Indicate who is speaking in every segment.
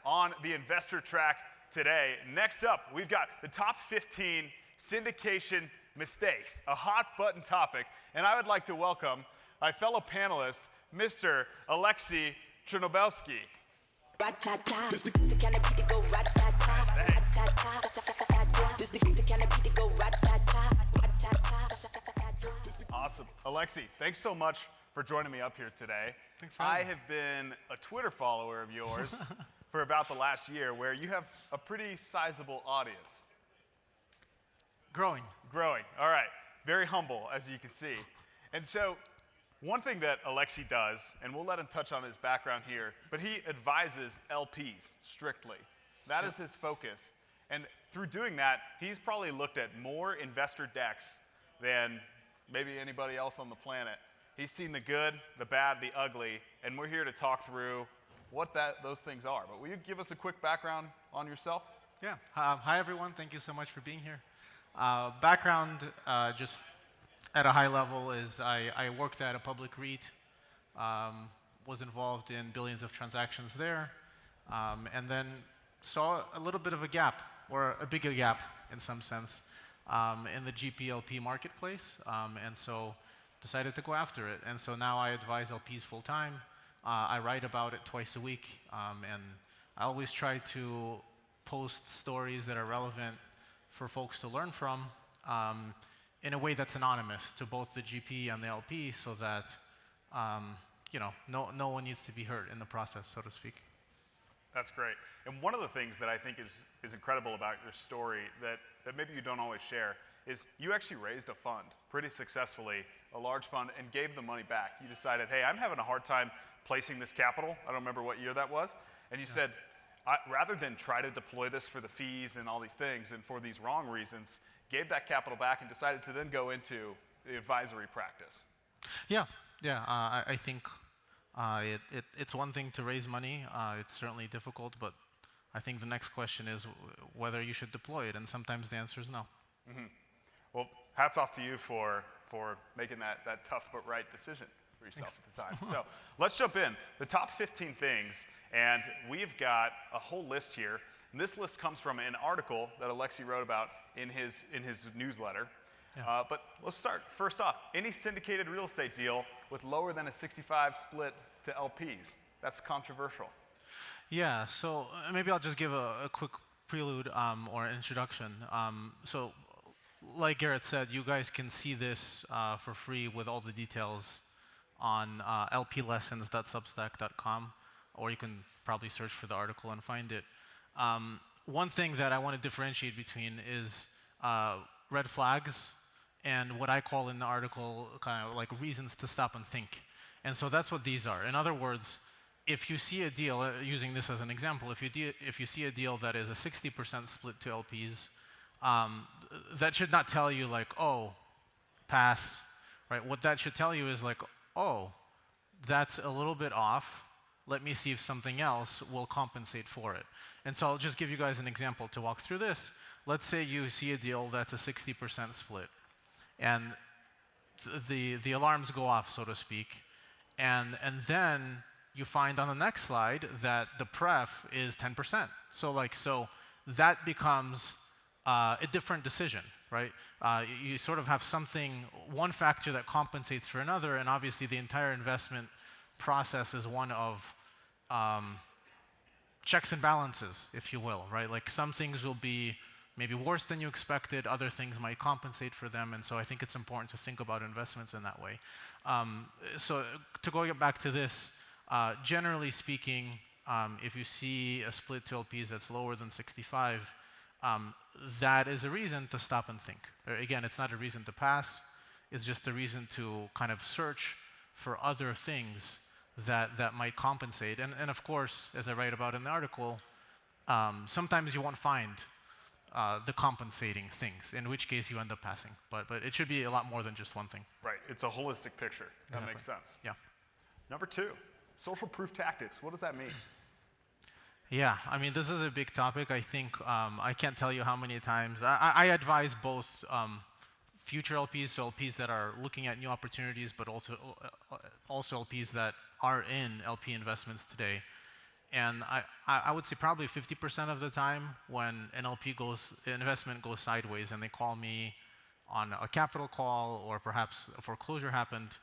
Speaker 1: on the investor track today. Next up, we've got the top 15 syndication mistakes, a hot button topic. And I would like to welcome my fellow panelist, Mr. Aleksey Chernobelskiy. Awesome. Aleksey, thanks so much for joining me up here today.
Speaker 2: Thanks for having me.
Speaker 1: I have been a Twitter follower of yours for about the last year, where you have a pretty sizable audience.
Speaker 2: Growing.
Speaker 1: Growing. All right. Very humble, as you can see. And so one thing that Aleksey does, and we'll let him touch on his background here, but he advises LPs strictly. That is his focus. And through doing that, he's probably looked at more investor decks than maybe anybody else on the planet. He's seen the good, the bad, the ugly, and we're here to talk through what those things are. But will you give us a quick background on yourself?
Speaker 2: Yeah. Hi, everyone. Thank you so much for being here. Background, just at a high level, is I worked at a public REIT, was involved in billions of transactions there, and then saw a little bit of a gap, or a bigger gap in some sense, in the GP-LP marketplace, and so decided to go after it. And so now I advise LPs full time. I write about it twice a week, and I always try to post stories that are relevant for folks to learn from, in a way that's anonymous to both the GP and the LP, so that no one needs to be hurt in the process, so to speak.
Speaker 1: That's great. And one of the things that I think is incredible about your story that maybe you don't always share is you actually raised a fund pretty successfully, a large fund, and gave the money back. You decided, hey, I'm having a hard time placing this capital. I don't remember what year that was. And you said, rather than try to deploy this for the fees and all these things and for these wrong reasons, gave that capital back and decided to then go into the advisory practice.
Speaker 2: Yeah. I think it's one thing to raise money. It's certainly difficult, but I think the next question is whether you should deploy it, and sometimes the answer is no.
Speaker 1: Mm-hmm. Well, hats off to you for making that tough but right decision for yourself at the time. So let's jump in. The top 15 things, and we've got a whole list here. And this list comes from an article that Aleksey wrote about in his newsletter.
Speaker 2: Yeah.
Speaker 1: But let's start. First off, any syndicated real estate deal with lower than a 65 split to LPs. That's controversial.
Speaker 2: Yeah, so maybe I'll just give a quick prelude or introduction. So like Garrett said, you guys can see this for free with all the details on lplessons.substack.com, or you can probably search for the article and find it. One thing that I want to differentiate between is red flags and what I call in the article kind of like reasons to stop and think. And so that's what these are. In other words, if you see a deal, using this as an example, if you see a deal that is a 60% split to LPs, that should not tell you like, oh, pass, right? What that should tell you is like, oh, that's a little bit off. Let me see if something else will compensate for it. And so I'll just give you guys an example to walk through this. Let's say you see a deal that's a 60% split, and the alarms go off, so to speak, and then you find on the next slide that the pref is 10%. So that becomes a different decision, right? You sort of have one factor that compensates for another, and obviously the entire investment process is one of checks and balances, if you will, right? Like some things will be maybe worse than you expected, other things might compensate for them, and so I think it's important to think about investments in that way. So to go back to this, generally speaking, if you see a split to LPs that's lower than 65, that is a reason to stop and think. Again, it's not a reason to pass, it's just a reason to kind of search for other things that might compensate. And of course, as I write about in the article, sometimes you won't find the compensating things, in which case you end up passing. But it should be a lot more than just one thing.
Speaker 1: Right, it's a holistic picture. That
Speaker 2: Exactly.
Speaker 1: makes sense.
Speaker 2: Yeah.
Speaker 1: Number 2, social proof tactics. What does that mean?
Speaker 2: Yeah, I mean, this is a big topic. I think I can't tell you how many times. I advise both future LPs, so LPs that are looking at new opportunities, but also LPs that are in LP investments today. And I would say probably 50% of the time when an investment goes sideways and they call me on a capital call or perhaps a foreclosure happened.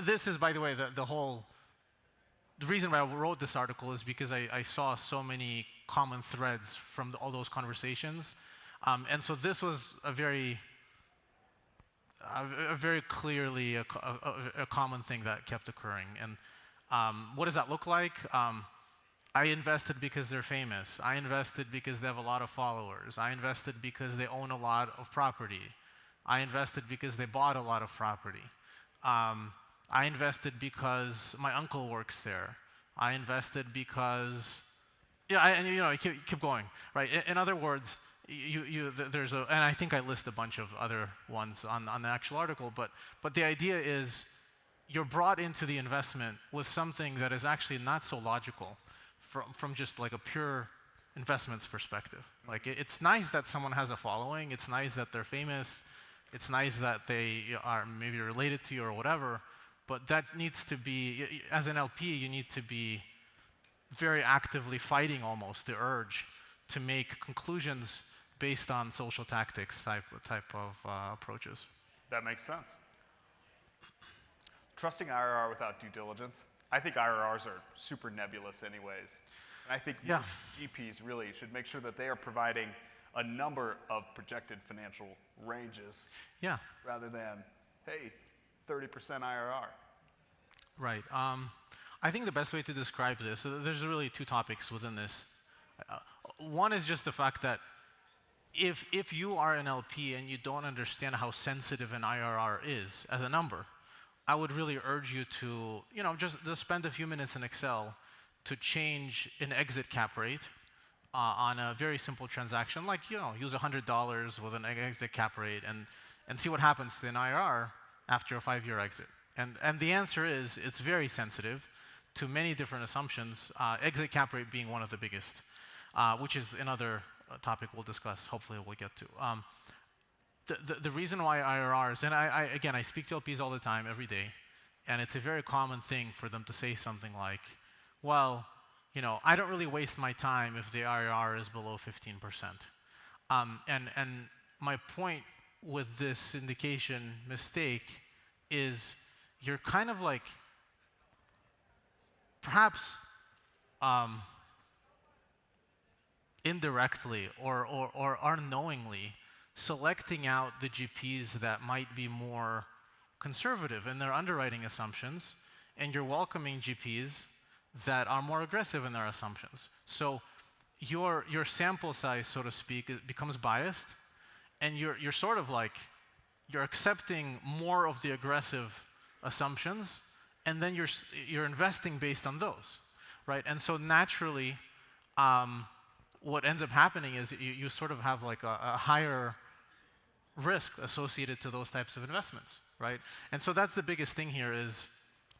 Speaker 2: This is, by the way, the reason why I wrote this article is because I saw so many common threads from all those conversations. And so this was a very clearly a common thing that kept occurring. And what does that look like? I invested because they're famous. I invested because they have a lot of followers. I invested because they own a lot of property. I invested because they bought a lot of property. I invested because my uncle works there. I invested because, and you keep going, right? In other words, there's and I think I list a bunch of other ones on the actual article, but the idea is you're brought into the investment with something that is actually not so logical from just like a pure investments perspective. Like it's nice that someone has a following. It's nice that they're famous. It's nice that they are maybe related to you or whatever. But that needs to be, as an LP, you need to be very actively fighting almost the urge to make conclusions based on social tactics type of approaches.
Speaker 1: That makes sense. Trusting IRR without due diligence. I think IRRs are super nebulous anyways. And I think most GPs really should make sure that they are providing a number of projected financial ranges rather than, hey, 30% IRR.
Speaker 2: Right. I think the best way to describe this, so there's really two topics within this. One is just the fact that if you are an LP and you don't understand how sensitive an IRR is as a number, I would really urge you to, just spend a few minutes in Excel to change an exit cap rate on a very simple transaction, like, use $100 with an exit cap rate and see what happens to an IRR after a 5-year exit. And the answer is it's very sensitive to many different assumptions, exit cap rate being one of the biggest, which is another topic we'll discuss, hopefully we'll get to. The reason why IRRs, and I speak to LPs all the time, every day, and it's a very common thing for them to say something like, well, I don't really waste my time if the IRR is below 15%. And my point with this syndication mistake is you're kind of like, perhaps indirectly or unknowingly, selecting out the GPs that might be more conservative in their underwriting assumptions, and you're welcoming GPs that are more aggressive in their assumptions. So your sample size, so to speak, becomes biased, and you're sort of like, you're accepting more of the aggressive assumptions, and then you're investing based on those, right? And so naturally, what ends up happening is you sort of have like a higher risk associated to those types of investments, right? And so that's the biggest thing here is,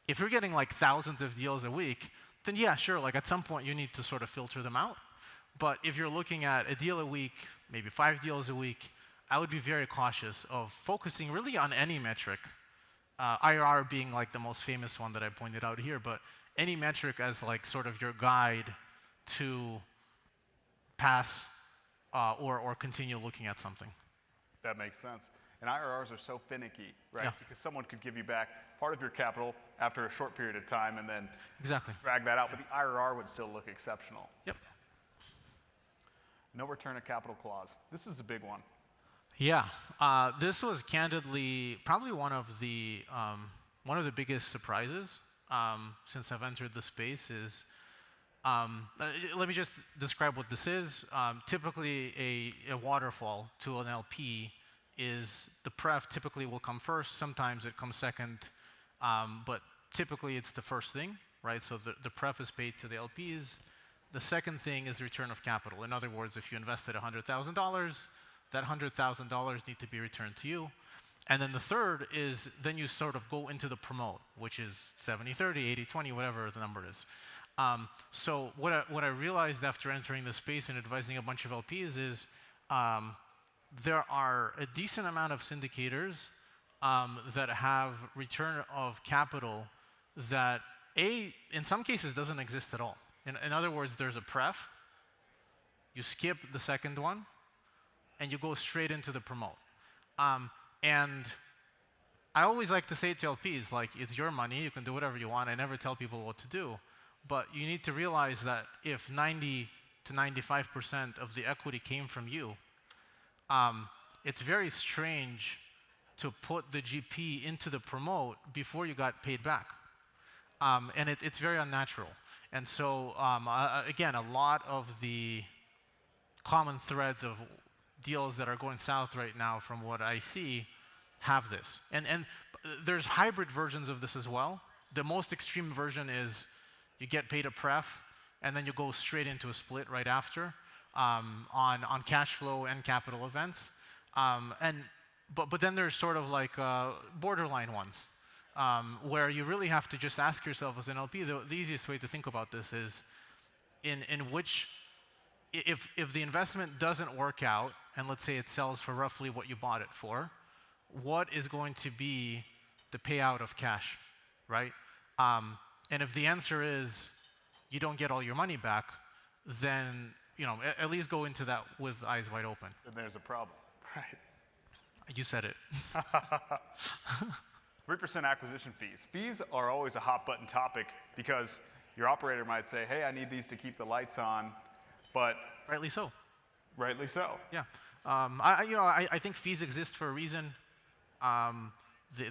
Speaker 2: if you're getting like thousands of deals a week, then yeah, sure, like at some point you need to sort of filter them out. But if you're looking at a deal a week, maybe 5 deals a week, I would be very cautious of focusing really on any metric, IRR being like the most famous one that I pointed out here, but any metric as like sort of your guide to pass or continue looking at something.
Speaker 1: That makes sense. And IRRs are so finicky, right?
Speaker 2: Yeah.
Speaker 1: Because someone could give you back part of your capital after a short period of time and then drag that out, but the IRR would still look exceptional.
Speaker 2: Yep.
Speaker 1: No return of capital clause. This is a big one.
Speaker 2: Yeah, this was candidly probably one of the biggest surprises since I've entered the space. Is let me just describe what this is. Typically, a waterfall to an LP is the pref typically will come first. Sometimes it comes second, but typically it's the first thing, right? So the pref is paid to the LPs. The second thing is return of capital. In other words, if you invested $100,000, that $100,000 need to be returned to you. And then the third is then you sort of go into the promote, which is 70-30, 80-20, whatever the number is. So what I realized after entering the space and advising a bunch of LPs is there are a decent amount of syndicators that have return of capital that in some cases, doesn't exist at all. In other words, there's a pref, you skip the second one, and you go straight into the promote. And I always like to say to LPs, like, it's your money, you can do whatever you want. I never tell people what to do. But you need to realize that if 90 to 95% of the equity came from you, it's very strange to put the GP into the promote before you got paid back. And it's very unnatural. And so, again, a lot of the common threads of deals that are going south right now, from what I see, have this. And there's hybrid versions of this as well. The most extreme version is you get paid a pref, and then you go straight into a split right after on cash flow and capital events. But then there's sort of like borderline ones where you really have to just ask yourself as an LP, the easiest way to think about this is in which, if the investment doesn't work out, and let's say it sells for roughly what you bought it for, what is going to be the payout of cash, right? And if the answer is you don't get all your money back, then at least go into that with eyes wide open.
Speaker 1: Then there's a problem, right?
Speaker 2: You said it.
Speaker 1: 3% acquisition fees. Fees are always a hot button topic because your operator might say, hey, I need these to keep the lights on, but...
Speaker 2: Rightly so.
Speaker 1: Rightly so.
Speaker 2: Yeah. I think fees exist for a reason.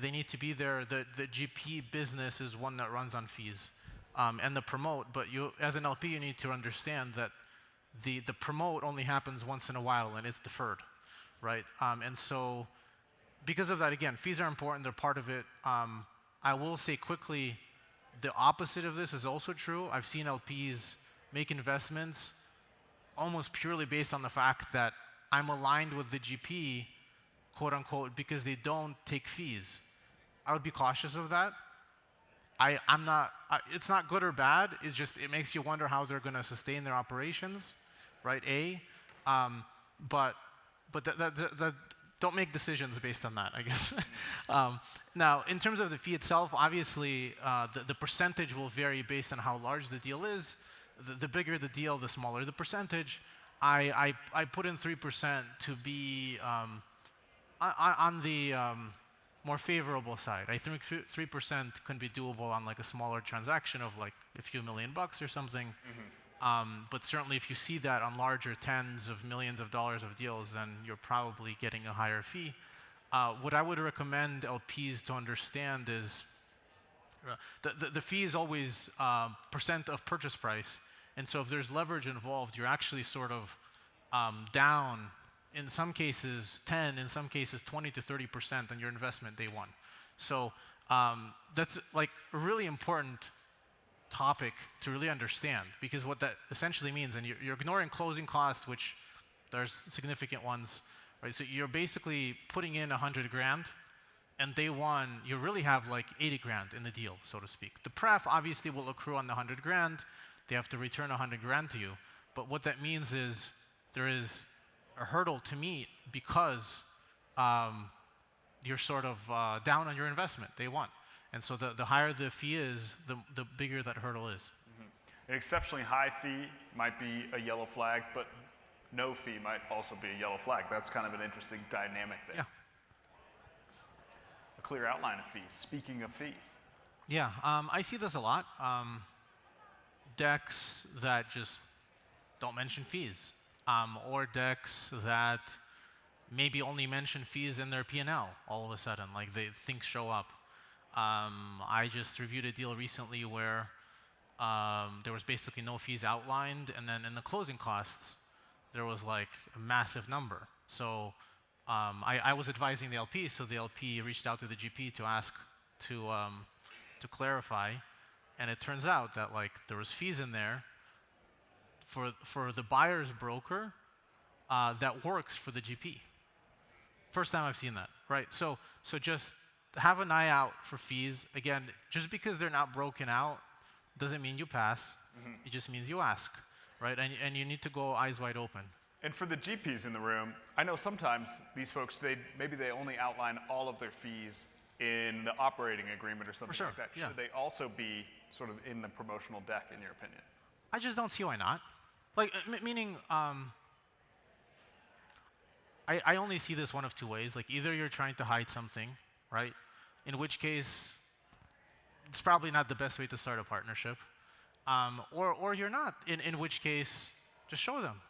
Speaker 2: They need to be there. The GP business is one that runs on fees and the promote, but you, as an LP, you need to understand that the promote only happens once in a while and it's deferred, right? And so because of that, again, fees are important. They're part of it. I will say quickly, the opposite of this is also true. I've seen LPs make investments almost purely based on the fact that I'm aligned with the GP, quote unquote, because they don't take fees. I would be cautious of that. It's not good or bad. It's just, it makes you wonder how they're going to sustain their operations, right? But don't make decisions based on that, I guess. Now, in terms of the fee itself, obviously, the percentage will vary based on how large the deal is. The bigger the deal, the smaller the percentage. I put in 3% to be on the more favorable side. I think 3% can be doable on like a smaller transaction of like a few $1,000,000 or something. But certainly if you see that on larger tens of millions of dollars of deals, then you're probably getting a higher fee. What I would recommend LPs to understand is the fee is always percent of purchase price. And so if there's leverage involved, you're actually sort of down, in some cases 10, in some cases 20 to 30% on your investment day one. So that's like a really important topic to really understand, because what that essentially means, and you're ignoring closing costs, which there's significant ones, right? So you're basically putting in 100 grand, and day one, you really have like 80 grand in the deal, so to speak. The pref obviously will accrue on the 100 grand. They have to return 100 grand to you. But what that means is there is a hurdle to meet because you're sort of down on your investment day one. And so the higher the fee is, the bigger that hurdle is.
Speaker 1: An exceptionally high fee might be a yellow flag, but no fee might also be a yellow flag. That's kind of an interesting dynamic there.
Speaker 2: Yeah.
Speaker 1: A clear outline of fees. Speaking of fees.
Speaker 2: Yeah, I see this a lot. Decks that just don't mention fees, or decks that maybe only mention fees in their P&L all of a sudden, like things show up. I just reviewed a deal recently where there was basically no fees outlined, and then in the closing costs, there was like a massive number. So I was advising the LP, so the LP reached out to the GP to ask to clarify, and it turns out that like there was fees in there for the buyer's broker that works for the GP. First time I've seen that, right? So just have an eye out for fees. Again, just because they're not broken out doesn't mean you pass. It just means you ask, right? And you need to go eyes wide open.
Speaker 1: And for the GPs in the room, I know sometimes these folks, maybe they only outline all of their fees in the operating agreement or something like that.
Speaker 2: Yeah.
Speaker 1: Should they also be sort of in the promotional deck, in your opinion?
Speaker 2: I just don't see why not. Like, meaning, I only see this one of two ways. Like, either you're trying to hide something, right? In which case, it's probably not the best way to start a partnership. Or you're not, in which case, just show them.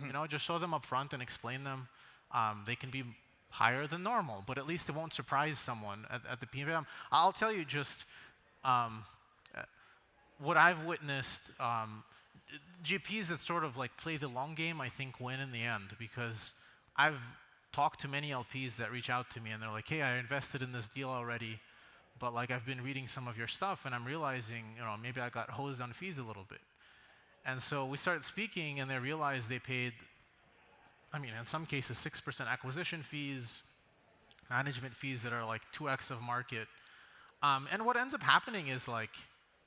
Speaker 2: You know, just show them up front and explain them. They can be higher than normal, but at least it won't surprise someone at the PMM. I'll tell you just what I've witnessed. GPs that sort of like play the long game, I think, win in the end, because I've talked to many LPs that reach out to me and they're like, hey, I invested in this deal already, but like I've been reading some of your stuff and I'm realizing, you know, maybe I got hosed on fees a little bit. And so we started speaking and they realized they paid, I mean, in some cases, 6% acquisition fees, management fees that are like 2x of market. And what ends up happening is like,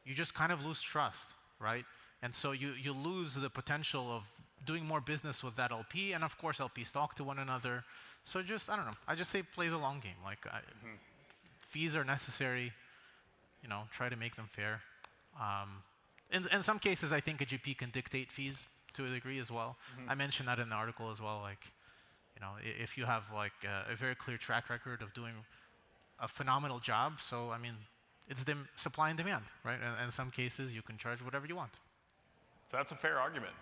Speaker 2: you just kind of lose trust, right? And so you lose the potential of doing more business with that LP, and of course LPs talk to one another. So just, I don't know, I just say play the long game. Like, fees are necessary, you know, try to make them fair. In some cases, I think a GP can dictate fees to a degree as well. I mentioned that in the article as well. Like, you know, if you have like a very clear track record of doing a phenomenal job, so I mean, it's supply and demand, right? And in some cases, you can charge whatever you want.
Speaker 1: So that's a fair argument.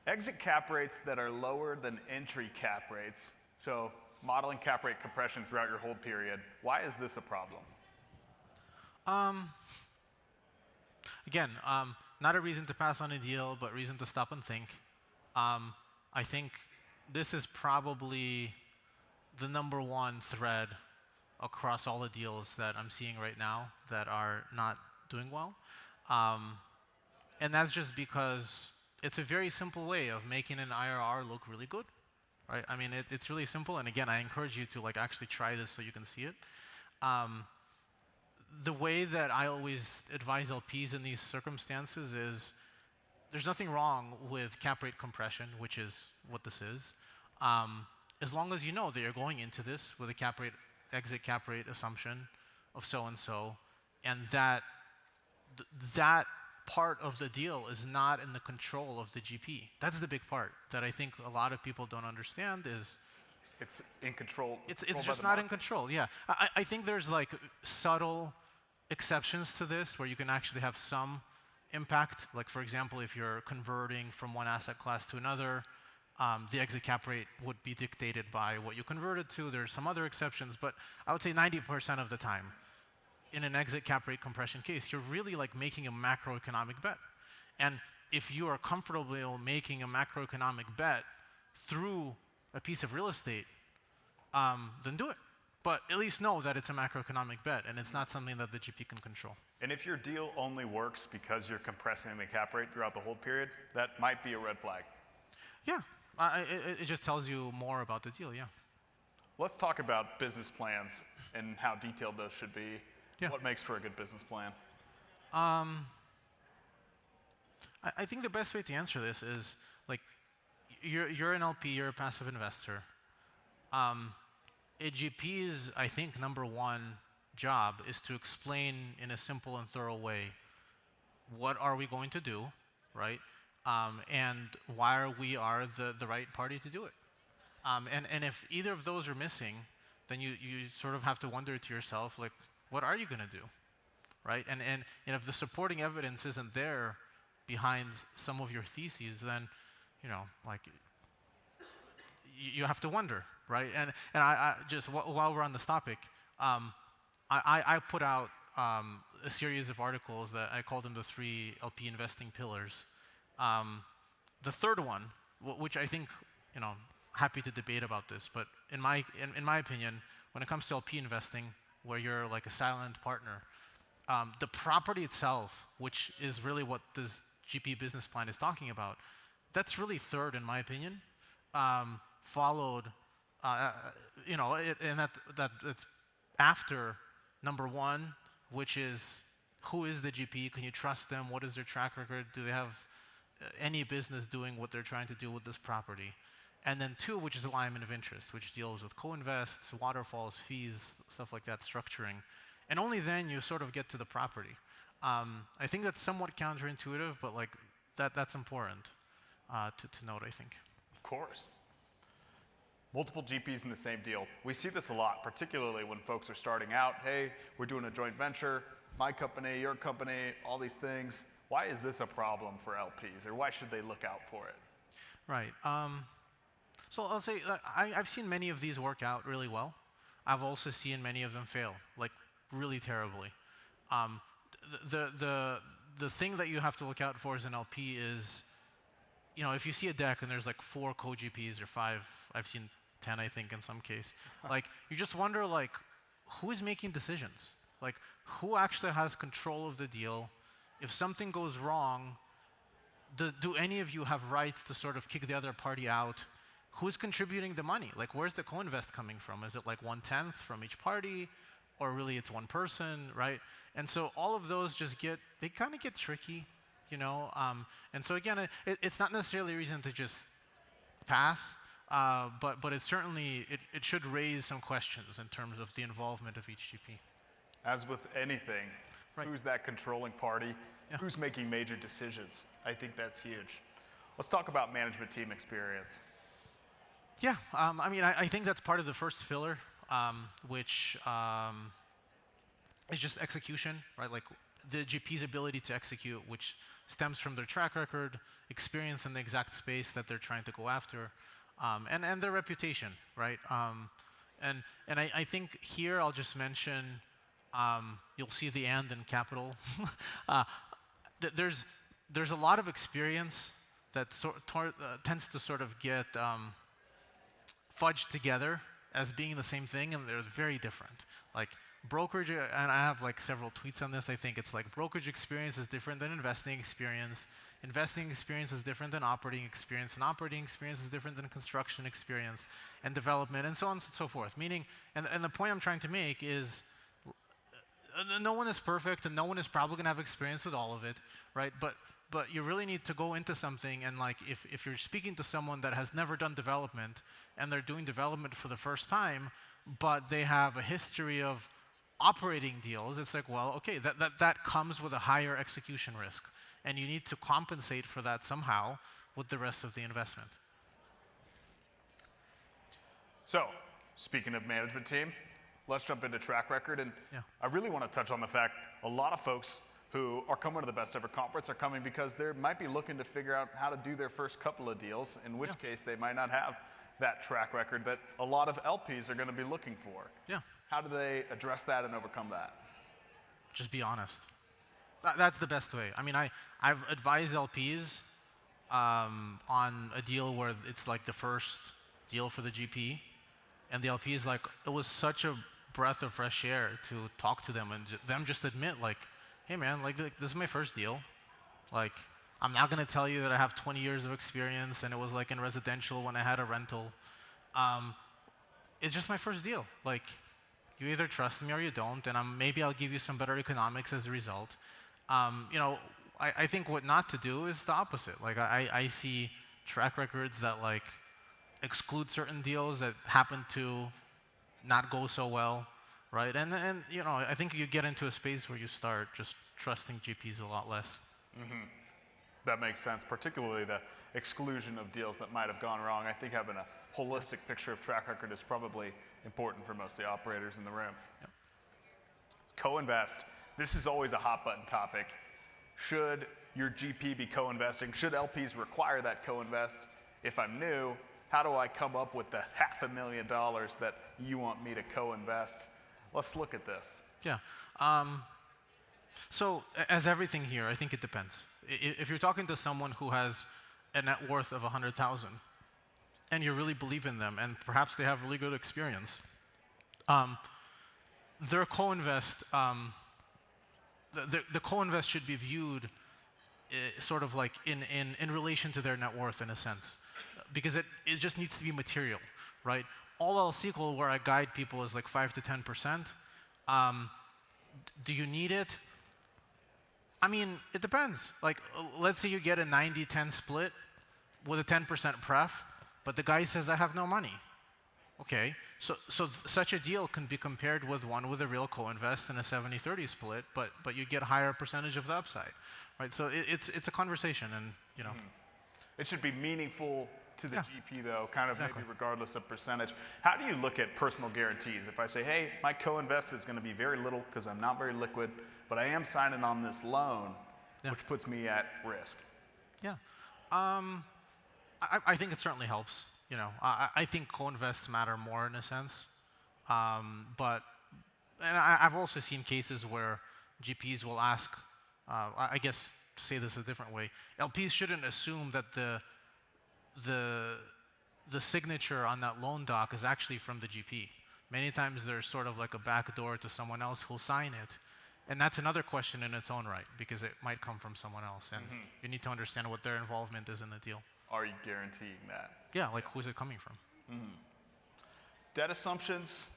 Speaker 1: Exit cap rates that are lower than entry cap rates, so modeling cap rate compression throughout your hold period, why is this a problem?
Speaker 2: Again, not a reason to pass on a deal, but reason to stop and think. I think this is probably the #1 thread across all the deals that I'm seeing right now that are not doing well. And that's just because it's a very simple way of making an IRR look really good, right? I mean, it's really simple. And again, I encourage you to like actually try this so you can see it. The way that I always advise LPs in these circumstances is there's nothing wrong with cap rate compression, which is what this is, as long as you know that you're going into this with a exit cap rate assumption of so-and-so, and that part of the deal is not in the control of the GP. That's the big part that I think a lot of people don't understand is
Speaker 1: it's in control.
Speaker 2: It's just not in control, yeah. I think there's like subtle exceptions to this where you can actually have some impact. Like for example, if you're converting from one asset class to another, the exit cap rate would be dictated by what you converted to. There's some other exceptions, but I would say 90% of the time, in an exit cap rate compression case, you're really like making a macroeconomic bet. And if you are comfortable making a macroeconomic bet through a piece of real estate, then do it. But at least know that it's a macroeconomic bet and it's not something that the GP can control.
Speaker 1: And if your deal only works because you're compressing the cap rate throughout the hold period, that might be a red flag.
Speaker 2: Yeah, it just tells you more about the deal, yeah.
Speaker 1: Let's talk about business plans and how detailed those should be.
Speaker 2: Yeah.
Speaker 1: What makes for a good business plan?
Speaker 2: I think the best way to answer this is, like, you're an LP, you're a passive investor. A GP's, I think, #1 job is to explain in a simple and thorough way what are we going to do, right? And why we are the right party to do it. And if either of those are missing, then you sort of have to wonder to yourself, like, what are you going to do, right? And if the supporting evidence isn't there behind some of your theses, then, you know, like, you have to wonder, right? And I just, while we're on this topic, I put out a series of articles that I call them the 3 LP investing pillars. The third one, which I think, you know, happy to debate about this, but in my opinion, when it comes to LP investing, where you're like a silent partner, the property itself, which is really what this GP business plan is talking about, that's really third in my opinion, followed, you know, and that's after #1, which is who is the GP? Can you trust them? What is their track record? Do they have any business doing what they're trying to do with this property? And then 2, which is alignment of interest, which deals with co-invests, waterfalls, fees, stuff like that, structuring. And only then you sort of get to the property. I think that's somewhat counterintuitive, but like that's important to note, I think.
Speaker 1: Of course. Multiple GPs in the same deal. We see this a lot, particularly when folks are starting out. Hey, we're doing a joint venture, my company, your company, all these things. Why is this a problem for LPs, or why should they look out for it?
Speaker 2: Right. So I'll say I've seen many of these work out really well. I've also seen many of them fail, like really terribly. The thing that you have to look out for as an LP is, if you see a deck and there's like 4 co-GPs or 5, I've seen 10, I think, in some case. Like, you just wonder, like, who is making decisions? Like, who actually has control of the deal? If something goes wrong, do any of you have rights to sort of kick the other party out? Who's contributing the money? Like, where's the co-invest coming from? Is it like 1/10 from each party? Or really it's one person, right? And so all of those they kind of get tricky, And so again, it's not necessarily a reason to just pass, but it certainly, it should raise some questions in terms of the involvement of each GP.
Speaker 1: As with anything,
Speaker 2: Right.
Speaker 1: Who's that controlling party?
Speaker 2: Yeah.
Speaker 1: Who's making major decisions? I think that's huge. Let's talk about management team experience.
Speaker 2: Yeah, I think that's part of the first pillar, which is just execution, right? Like the GP's ability to execute, which stems from their track record, experience in the exact space that they're trying to go after, and their reputation, right? And I think here I'll just mention, you'll see the and in capital. There's a lot of experience that tends to sort of get fudged together as being the same thing, and they're very different. Like brokerage, and I have like several tweets on this. I think it's like brokerage experience is different than investing experience. Investing experience is different than operating experience, and operating experience is different than construction experience and development, and so on and so forth. Meaning, and the point I'm trying to make is, no one is perfect, and no one is probably going to have experience with all of it, right? But you really need to go into something, and like if you're speaking to someone that has never done development and they're doing development for the first time, but they have a history of operating deals, it's like, well, okay, that comes with a higher execution risk, and you need to compensate for that somehow with the rest of the investment.
Speaker 1: So, speaking of management team, let's jump into track record, and
Speaker 2: Yeah.
Speaker 1: I really want to touch on the fact a lot of folks who are coming to the Best Ever Conference are coming because they might be looking to figure out how to do their first couple of deals, in which case they might not have that track record that a lot of LPs are going to be looking for.
Speaker 2: Yeah.
Speaker 1: How do they address that and overcome that?
Speaker 2: Just be honest. That's the best way. I mean, I've advised LPs on a deal where it's like the first deal for the GP, and the LP is like, it was such a breath of fresh air to talk to them and them just admit, like, hey man, like this is my first deal. Like, I'm not gonna tell you that I have 20 years of experience and it was like in residential when I had a rental. It's just my first deal. Like, you either trust me or you don't, and maybe I'll give you some better economics as a result. I think what not to do is the opposite. Like, I see track records that like exclude certain deals that happen to not go so well, right? And I think you get into a space where you start just trusting GPs a lot less.
Speaker 1: Mm-hmm. That makes sense, particularly the exclusion of deals that might have gone wrong. I think having a holistic picture of track record is probably important for most of the operators in the room.
Speaker 2: Yep.
Speaker 1: Co-invest. This is always a hot button topic. Should your GP be co-investing? Should LPs require that co-invest? If I'm new, how do I come up with the $500,000 that you want me to co-invest? Let's look at this.
Speaker 2: Yeah. So as everything here, I think it depends. If you're talking to someone who has a net worth of 100,000 and you really believe in them and perhaps they have really good experience, their co-invest, the co-invest should be viewed sort of like in relation to their net worth in a sense, because it just needs to be material, right? All else equal, where I guide people is like 5 to 10%. Do you need it? I mean, it depends. Like, let's say you get a 90-10 split with a 10% pref, but the guy says, I have no money. Okay, So such a deal can be compared with one with a real co-invest and a 70-30 split, but you get a higher percentage of the upside, right? So it's a conversation, and you know.
Speaker 1: It should be meaningful to the
Speaker 2: Yeah.
Speaker 1: GP though, kind of
Speaker 2: Exactly.
Speaker 1: maybe regardless of percentage. How do you look at personal guarantees? If I say, hey, my co-invest is going to be very little because I'm not very liquid, but I am signing on this loan,
Speaker 2: Yeah.
Speaker 1: which puts me at risk.
Speaker 2: Yeah. I think it certainly helps. You know, I think co-invests matter more in a sense. But I've also seen cases where GPs will ask, I guess to say this a different way, LPs shouldn't assume that the signature on that loan doc is actually from the GP. Many times there's sort of like a back door to someone else who'll sign it. And that's another question in its own right, because it might come from someone else, and you need to understand what their involvement is in the deal.
Speaker 1: Are you guaranteeing that?
Speaker 2: Yeah, like who's it coming from?
Speaker 1: Debt assumptions,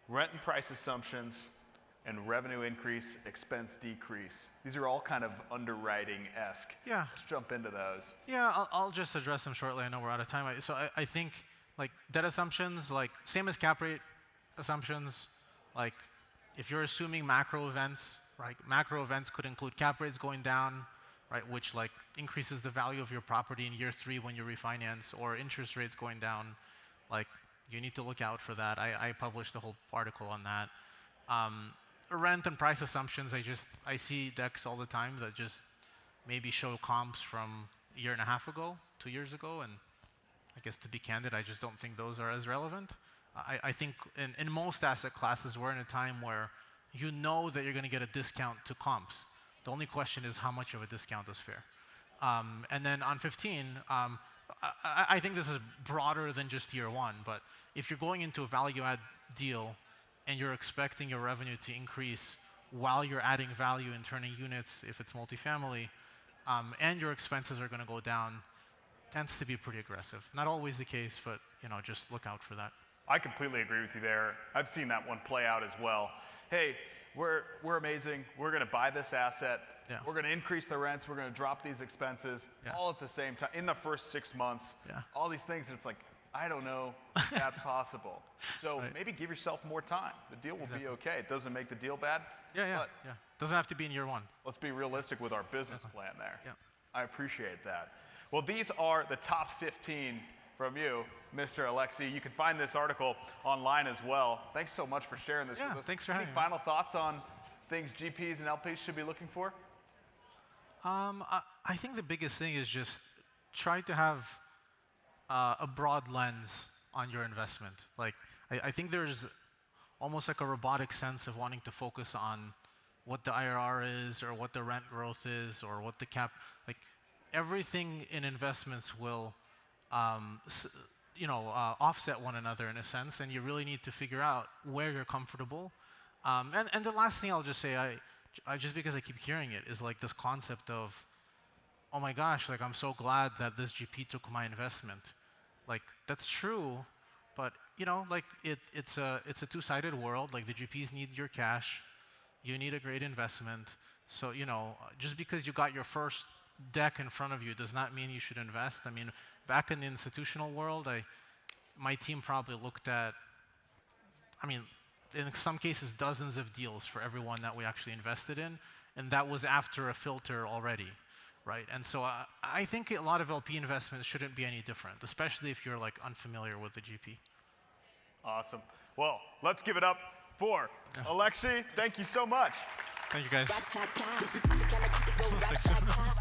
Speaker 1: rent and price assumptions, and revenue increase, expense decrease. These are all kind of underwriting-esque.
Speaker 2: Yeah.
Speaker 1: Let's jump into those.
Speaker 2: Yeah, I'll just address them shortly. I know we're out of time. I think like debt assumptions, like same as cap rate assumptions, like if you're assuming macro events, right? Macro events could include cap rates going down, right? Which like increases the value of your property in year 3 when you refinance, or interest rates going down. Like you need to look out for that. I published a whole article on that. Rent and price assumptions, I see decks all the time that just maybe show comps from a year and a half ago, 2 years ago, and I guess to be candid, I just don't think those are as relevant. I think in most asset classes, we're in a time where you know that you're going to get a discount to comps. The only question is how much of a discount is fair. And then on 15, I think this is broader than just year 1, but if you're going into a value-add deal and you're expecting your revenue to increase while you're adding value and turning units, if it's multifamily, and your expenses are going to go down, tends to be pretty aggressive. Not always the case, but you know, just look out for that.
Speaker 1: I completely agree with you there. I've seen that one play out as well. Hey, we're amazing. We're going to buy this asset.
Speaker 2: Yeah.
Speaker 1: We're going to increase the rents. We're going to drop these expenses all at the same time in the first 6 months.
Speaker 2: Yeah.
Speaker 1: All these things, and it's like, I don't know if that's possible. So maybe give yourself more time. The deal will be okay. It doesn't make the deal bad.
Speaker 2: Yeah. Doesn't have to be in year 1.
Speaker 1: Let's be realistic with our business plan there.
Speaker 2: Yeah.
Speaker 1: I appreciate that. Well, these are the top 15 from you, Mr. Aleksey. You can find this article online as well. Thanks so much for sharing this with us.
Speaker 2: Thanks for
Speaker 1: Any
Speaker 2: having me.
Speaker 1: final thoughts on things GPs and LPs should be looking for?
Speaker 2: I think the biggest thing is just try to have a broad lens on your investment. Like, I think there's almost like a robotic sense of wanting to focus on what the IRR is, or what the rent growth is, or what the cap. Like, everything in investments will, offset one another in a sense, and you really need to figure out where you're comfortable. And the last thing I'll just say, I just because I keep hearing it, is like this concept of, oh my gosh, like I'm so glad that this GP took my investment. Like that's true, but you know, like it's a two-sided world. Like the GPs need your cash, you need a great investment. So you know, just because you got your first deck in front of you does not mean you should invest. I mean, back in the institutional world, my team probably looked at, in some cases, dozens of deals for everyone that we actually invested in, and that was after a filter already, right? And so I think a lot of LP investments shouldn't be any different, especially if you're like unfamiliar with the GP.
Speaker 1: Awesome. Well, let's give it up for Aleksey. Thank you so much.
Speaker 2: Thank you, guys.
Speaker 3: Rat-tat-tat. Thanks.